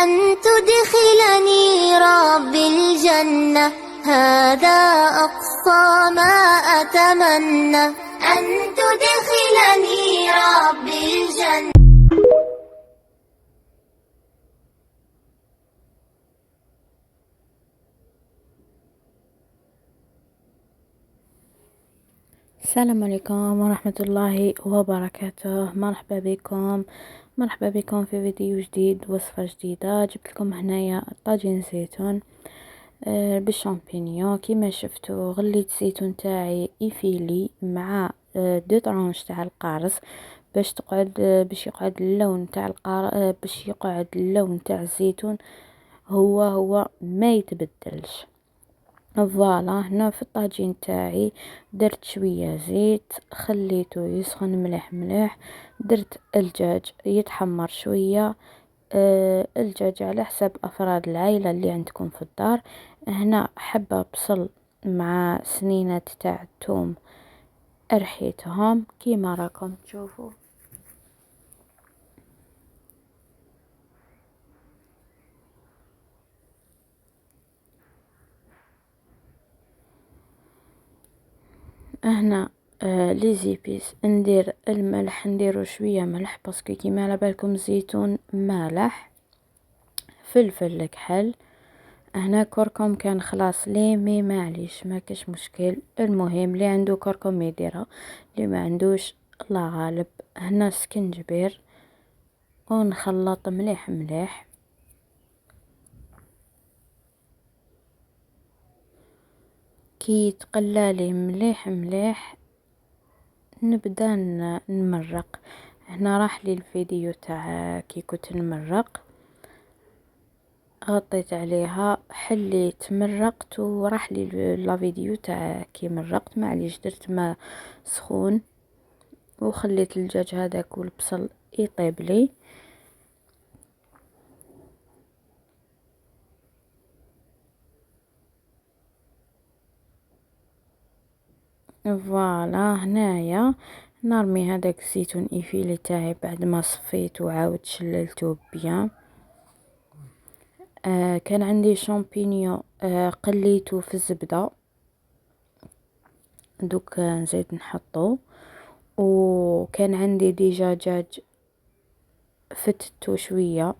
أن تدخلني ربي الجنة، هذا أقصى ما أتمنى، أن تدخلني ربي الجنة. السلام عليكم ورحمة الله وبركاته. مرحبا بكم في فيديو جديد، وصفة جديدة. جبت لكم هنايا طاجين زيتون بالشامبينيون. كيما شفتوا غليت الزيتون تاعي يفيلي مع دو طرونش تاع القارص باش يقعد اللون تاع باش يقعد اللون تاع الزيتون هو ما يتبدلش. فوالا هنا في الطاجين تاعي درت شويه زيت، خليته يسخن مليح مليح. درت الدجاج يتحمر شويه. الدجاج على حسب افراد العائله اللي عندكم في الدار. هنا حبه بصل مع سنينات تاع الثوم ارحيتهم كيما راكم تشوفوا. هنا لي زيبيس ندير الملح، نديرو شويه ملح باسكو كيما على بالكم الزيتون مالح. فلفل الكحل. هنا كركم كان خلاص لي مي معليش ما كاش مشكل، المهم اللي عنده كركم يديرها، اللي ما عندوش الله غالب. هنا سكنجبير ونخلط مليح مليح. كي يتقلالي مليح مليح نبدا نمرق. هنا راح لي الفيديو تاع كي كنت نمرق، غطيت عليها حليت مرقت وراح لي لا فيديو تاع كي مرقت. معليش درت ماء سخون وخليت الدجاج هذاك والبصل يطيب لي. فوالا هنايا نرمي هذاك الزيتون ايفيلي تاعي بعد ما صفيت وعاود شللته بيان. كان عندي شامبينيون قليته في الزبدة، دوك نزيد نحطو. وكان عندي دجاج فتتو شويه،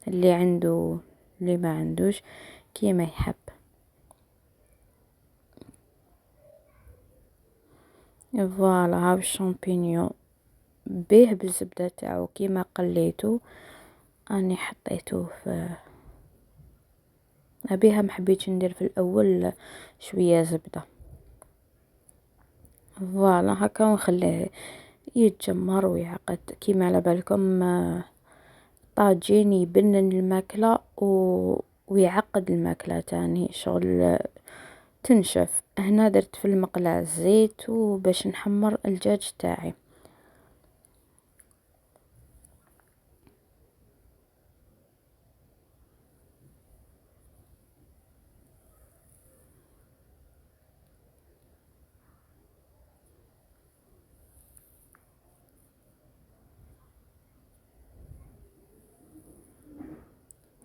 اللي عنده اللي ما عندوش كيما يحب. فوالا هاو الشامبينيون بيه بالزبده تاعو كيما قليتو اني حطيته في بيها. محبيتش ندير في الاول شويه زبده. فوالا هكا ونخليه يتجمر ويعقد كيما على بالكم. طاجين يبنن الماكله ويعقد الماكله تاني شغل تنشف. هنا درت في المقلاة الزيت وباش نحمر الدجاج تاعي.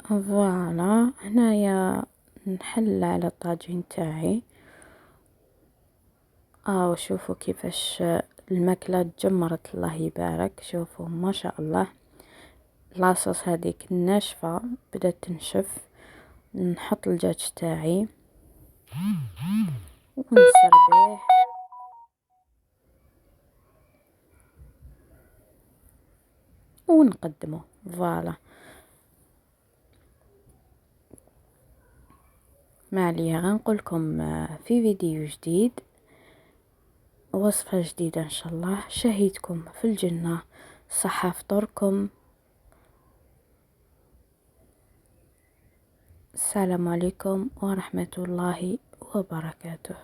فوالا هنايا نحل على الطاجين تاعي. شوفوا كيفاش الماكلة تجمرت، الله يبارك. شوفوا ما شاء الله. لاصوص هذيك الناشفة بدات تنشف. نحط الدجاج تاعي ونسربيه ونقدمه. فوالا ما عليها، غنقولكم في فيديو جديد وصفة جديدة ان شاء الله. شهيتكم في الجنة، صحة فطوركم. السلام عليكم ورحمة الله وبركاته.